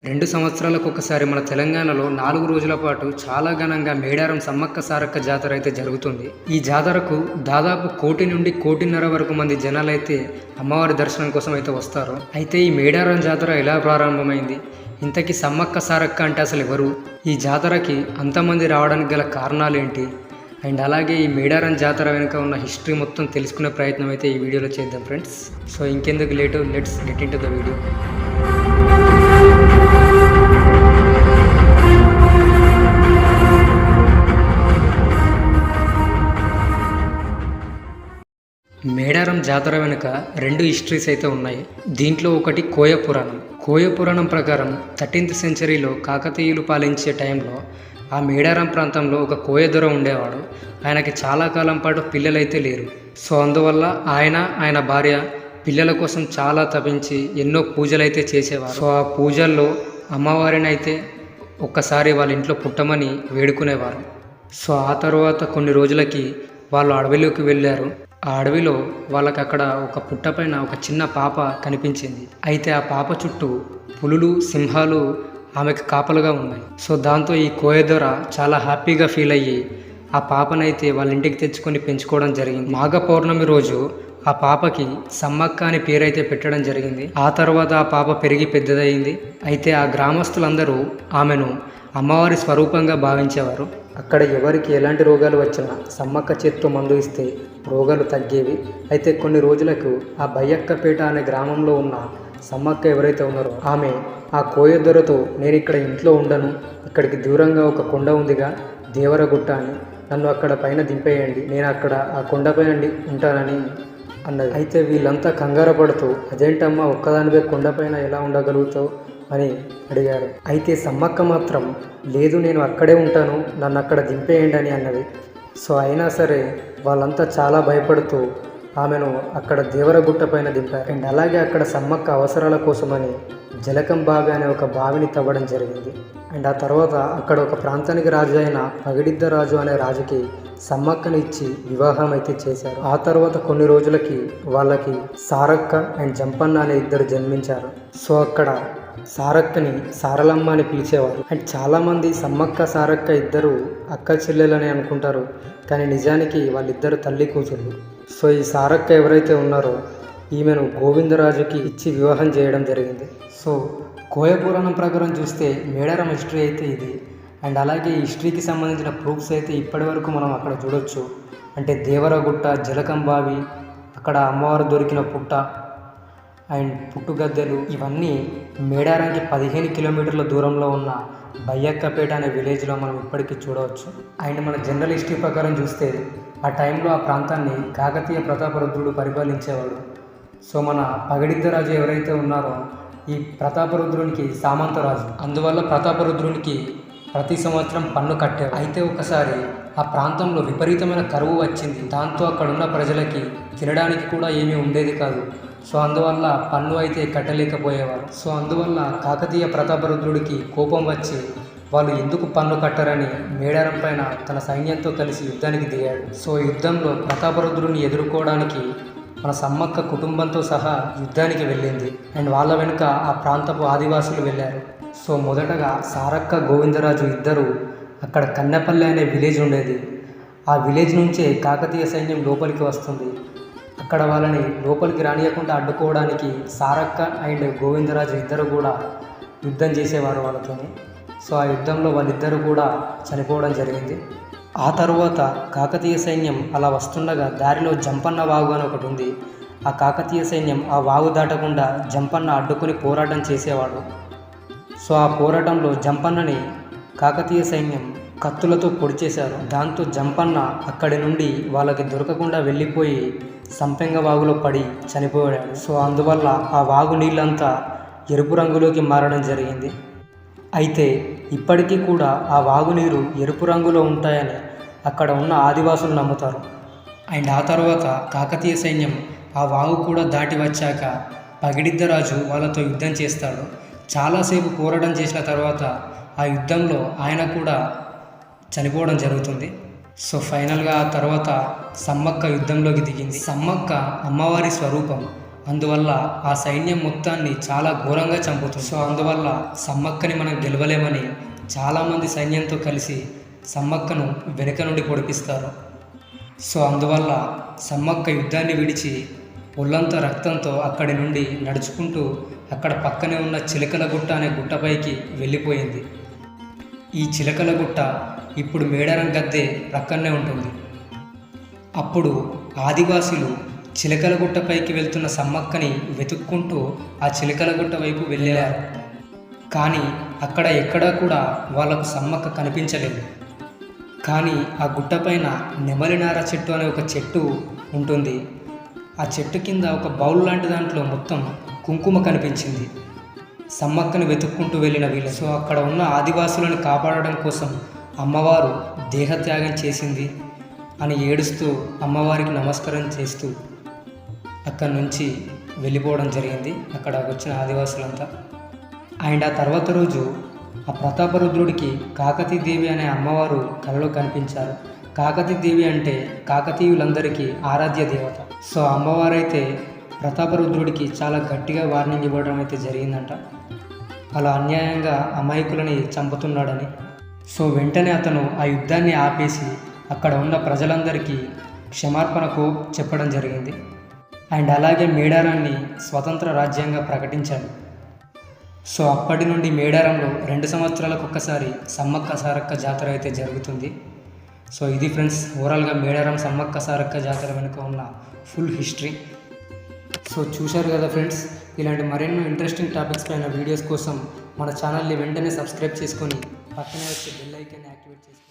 2 సంవత్సరాలకు ఒకసారి మన తెలంగాణలో 4 రోజుల పాటు చాలా ఘనంగా మేడారం సమ్మక్క సారక్క జాతర అయితే జరుగుతుంది. ఈ జాతరకు దాదాపు 1 నుండి 1.5 వరకు మంది జనాలైతే అమ్మవారి దర్శనం కోసం అయితే వస్తారు. అయితే ఈ మేడారం జాతర ఎలా ప్రారంభమైంది? ఇంతకీ సమ్మక్క సారక్క అంటే అసలు ఎవరు? ఈ జాతరకి అంతమంది రావడానికి గల కారణాలేంటి? అండ్ అలాగే ఈ మేడారం జాతర వెనుక ఉన్న హిస్టరీ మొత్తం తెలుసుకునే ప్రయత్నం అయితే ఈ వీడియోలో చేద్దాం ఫ్రెండ్స్. సో ఇంకెందుకు late, let's get into the video. Medaram జాతర వెనుక 2 హిస్టరీస్ అయితే ఉన్నాయి. దీంట్లో ఒకటి కోయ పురాణం. కోయ పురాణం ప్రకారం 13th సెంచరీలో కాకతీయులు పాలించే టైంలో ఆ మేడారం ప్రాంతంలో ఒక కోయ దొర ఉండేవాడు. ఆయనకి చాలా కాలం పాటు పిల్లలైతే లేరు. సో అందువల్ల ఆయన భార్య పిల్లల కోసం చాలా తపించి ఎన్నో పూజలైతే చేసేవారు. సో ఆ పూజల్లో అమ్మవారిని అయితే ఒక్కసారి వాళ్ళ ఇంట్లో పుట్టమని వేడుకునేవారు. సో ఆ తర్వాత కొన్ని రోజులకి వాళ్ళు అడవిలోకి వెళ్ళారు. ఆ అడవిలో వాళ్ళకి అక్కడ ఒక పుట్ట పైన ఒక చిన్న పాప కనిపించింది. అయితే ఆ పాప చుట్టూ పులులు, సింహాలు ఆమెకు కాపలుగా ఉన్నాయి. సో దాంతో ఈ కోయదొర చాలా హ్యాపీగా ఫీల్ అయ్యి ఆ పాపనైతే వాళ్ళ ఇంటికి తెచ్చుకొని పెంచుకోవడం జరిగింది. మాఘ పౌర్ణమి రోజు ఆ పాపకి సమ్మక్క అని పేరైతే పెట్టడం జరిగింది. ఆ తర్వాత ఆ పాప పెరిగి పెద్దదయ్యింది. అయితే ఆ గ్రామస్తులందరూ ఆమెను అమ్మవారి స్వరూపంగా భావించేవారు. అక్కడ ఎవరికి ఎలాంటి రోగాలు వచ్చినా సమ్మక్క చేత్తో మందు ఇస్తే రోగాలు తగ్గేవి. అయితే కొన్ని రోజులకు ఆ బయ్యక్కపేట అనే గ్రామంలో ఉన్న సమ్మక్క ఎవరైతే ఉన్నారో ఆమె ఆ కోయదొరతో నేను ఇక్కడ ఇంట్లో ఉండను, ఇక్కడికి దూరంగా ఒక కొండ ఉందిగా దేవరగుట్ట అని, నన్ను అక్కడ పైన దింపేయండి, నేను అక్కడ ఆ కొండపైన ఉంటానని అన్నది. అయితే వీళ్ళంతా కంగారు పడుతూ అదేంటమ్మా ఒక్కదానివే కొండపైన ఎలా ఉండగలుగుతావు అని అడిగారు. అయితే సమ్మక్క మాత్రం లేదు, నేను అక్కడే ఉంటాను, నన్ను అక్కడ దింపేయండి అని అన్నది. సో అయినా సరే వాళ్ళంతా చాలా భయపడుతూ ఆమెను అక్కడ దేవరగుట్ట పైన దింపారు. అండ్ అలాగే అక్కడ సమ్మక్క అవసరాల కోసమని జలకం బావి అనే ఒక బావిని తవ్వడం జరిగింది. అండ్ ఆ తర్వాత అక్కడ ఒక ప్రాంతానికి రాజు అయిన పగిడిద్ద రాజు అనే రాజుకి సమ్మక్కని ఇచ్చి వివాహం అయితే చేశారు. ఆ తర్వాత కొన్ని రోజులకి వాళ్ళకి సారక్క అండ్ జంపన్న అనే ఇద్దరు జన్మించారు. సో అక్కడ సారక్కని సారలమ్మ అని పిలిచేవారు. అండ్ చాలామంది సమ్మక్క సారక్క ఇద్దరు అక్క చెల్లెలని అనుకుంటారు, కానీ నిజానికి వాళ్ళిద్దరు తల్లి కూతుళ్ళు. సో ఈ సారక్క ఎవరైతే ఉన్నారో ఈమెను గోవిందరాజుకి ఇచ్చి వివాహం చేయడం జరిగింది. సో కోయ పురాణం ప్రకారం చూస్తే మేడారం హిస్టరీ అయితే ఇది. అండ్ అలాగే ఈ హిస్టరీకి సంబంధించిన ప్రూఫ్స్ అయితే ఇప్పటి వరకు మనం అక్కడ చూడొచ్చు. అంటే దేవరగుట్ట, జలకం బావి, అక్కడ అమ్మవారు దొరికిన పుట్ట అండ్ పుట్టుగద్దెలు, ఇవన్నీ మేడారానికి 15 కిలోమీటర్ల దూరంలో ఉన్న బయ్యక్కపేట అనే విలేజ్లో మనం ఇప్పటికీ చూడవచ్చు. అండ్ మన జనరల్ హిస్టరీ ప్రకారం చూస్తే ఆ టైంలో ఆ ప్రాంతాన్ని కాకతీయ ప్రతాపరుద్రుడు పరిపాలించేవాడు. సో మన పగడిద్దరాజు ఎవరైతే ఉన్నారో ఈ ప్రతాపరుద్రునికి సామంతరాజు, అందువల్ల ప్రతాపరుద్రునికి ప్రతి సంవత్సరం పన్ను కట్టారు. అయితే ఒకసారి ఆ ప్రాంతంలో విపరీతమైన కరువు వచ్చింది. దాంతో అక్కడున్న ప్రజలకి తినడానికి కూడా ఏమీ ఉండేది కాదు. సో అందువల్ల పన్ను అయితే కట్టలేకపోయేవారు. సో అందువల్ల కాకతీయ ప్రతాపరుద్రుడికి కోపం వచ్చి వాళ్ళు ఎందుకు పన్ను కట్టరని మేడారం పైన తన సైన్యంతో కలిసి యుద్ధానికి దిగాడు. సో యుద్ధంలో ప్రతాపరుద్రుడిని ఎదుర్కోవడానికి మన సమ్మక్క కుటుంబంతో సహా యుద్ధానికి వెళ్ళింది. అండ్ వాళ్ళ వెనుక ఆ ప్రాంతపు ఆదివాసులు వెళ్ళారు. సో మొదటగా సారక్క, గోవిందరాజు ఇద్దరు అక్కడ కన్నెపల్లి అనే విలేజ్ ఉండేది. ఆ విలేజ్ నుంచే కాకతీయ సైన్యం లోపలికి వస్తుంది. అక్కడ వాళ్ళని లోపలికి రానియకుండా అడ్డుకోవడానికి సారక్క అండ్ గోవిందరాజు ఇద్దరు కూడా యుద్ధం చేసేవారు వాళ్ళతో. సో ఆ యుద్ధంలో వాళ్ళిద్దరూ కూడా చనిపోవడం జరిగింది. ఆ తర్వాత కాకతీయ సైన్యం అలా వస్తుండగా దారిలో జంపన్న వాగు అని ఒకటి ఉంది. ఆ కాకతీయ సైన్యం ఆ వాగు దాటకుండా జంపన్న అడ్డుకొని పోరాటం చేసేవాడు. సో ఆ పోరాటంలో జంపన్నని కాకతీయ సైన్యం కత్తులతో పొడి చేశారు. దాంతో జంపన్న అక్కడి నుండి వాళ్ళకి దొరకకుండా వెళ్ళిపోయి సంపెంగ వాగులో పడి చనిపోయాడు. సో అందువల్ల ఆ వాగు నీళ్ళంతా ఎరుపు రంగులోకి మారడం జరిగింది. అయితే ఇప్పటికీ కూడా ఆ వాగునీరు ఎరుపు రంగులో ఉంటాయని అక్కడ ఉన్న ఆదివాసులు నమ్ముతారు. అండ్ ఆ తర్వాత కాకతీయ సైన్యం ఆ వాగు కూడా దాటి వచ్చాక పగిడిద్దరాజు వాళ్ళతో యుద్ధం చేస్తాడు. చాలాసేపు పోరాటం చేసిన తర్వాత ఆ యుద్ధంలో ఆయన కూడా చనిపోవడం జరుగుతుంది. సో ఫైనల్గా ఆ తర్వాత సమ్మక్క యుద్ధంలోకి దిగింది. సమ్మక్క అమ్మవారి స్వరూపం. అందువల్ల ఆ సైన్యం మొత్తాన్ని చాలా ఘోరంగా చంపుతుంది. సో అందువల్ల సమ్మక్కని మనం గెలవలేమని చాలామంది సైన్యంతో కలిసి సమ్మక్కను వెనుక నుండి పొడిపిస్తారు. సో అందువల్ల సమ్మక్క యుద్ధాన్ని విడిచి ఒళ్ళంతా రక్తంతో అక్కడి నుండి నడుచుకుంటూ అక్కడ పక్కనే ఉన్న చిలకలగుట్ట అనే గుట్టపైకి వెళ్ళిపోయింది. ఈ చిలకలగుట్ట ఇప్పుడు మేడారం గద్దె ప్రక్కనే ఉంటుంది. అప్పుడు ఆదివాసులు చిలకలగుట్టపైకి వెళ్తున్న సమ్మక్కని వెతుక్కుంటూ ఆ చిలకలగుట్ట వైపు వెళ్ళారు. కానీ అక్కడ ఎక్కడా కూడా వాళ్ళకు సమ్మక్క కనిపించలేదు. కానీ ఆ గుట్టపైన నెమలినార చెట్టు అనే ఒక చెట్టు ఉంటుంది. ఆ చెట్టు కింద ఒక బౌల్ లాంటి దాంట్లో మొత్తం కుంకుమ కనిపించింది. సమ్మక్కని వెతుక్కుంటూ వెళ్ళిన వీళ్ళు సో అక్కడ ఉన్న ఆదివాసులను కాపాడడం కోసం అమ్మవారు దేహత్యాగం చేసింది అని ఏడుస్తూ అమ్మవారికి నమస్కారం చేస్తూ అక్కడి నుంచి వెళ్ళిపోవడం జరిగింది అక్కడ వచ్చిన ఆదివాసులంతా. అండ్ ఆ తర్వాత రోజు ఆ ప్రతాపరుద్రుడికి కాకతీదేవి అనే అమ్మవారు కలలో కనిపించారు. కాకతీదేవి అంటే కాకతీయులందరికీ ఆరాధ్య దేవత. సో అమ్మవారైతే ప్రతాపరుద్రుడికి చాలా గట్టిగా వార్నింగ్ ఇవ్వడం అయితే జరిగిందంట, అలా అన్యాయంగా అమాయకులని చంపుతున్నాడని. సో వెంటనే అతను ఆ యుద్ధాన్ని ఆపేసి అక్కడ ఉన్న ప్రజలందరికీ క్షమార్పణకు చెప్పడం జరిగింది. అండ్ అలాగే మేడారాన్ని స్వతంత్ర రాజ్యంగా ప్రకటించాడు. సో అప్పటి నుండి మేడారంలో 2 సంవత్సరాలకు ఒక్కసారి సమ్మక్క సారక్క జాతర అయితే జరుగుతుంది. సో ఇది ఫ్రెండ్స్ ఓవరాల్గా మేడారం సమ్మక్క సారక్క జాతర వెనుక ఉన్న ఫుల్ హిస్టరీ. సో చూశారు కదా ఫ్రెండ్స్, ఇలాంటి మరెన్నో ఇంట్రెస్టింగ్ టాపిక్స్ పైన వీడియోస్ కోసం మన ఛానల్ని వెంటనే సబ్స్క్రైబ్ చేసుకొని పక్కనే వచ్చే బెల్ ఐకాన్ని యాక్టివేట్ చేసుకోండి.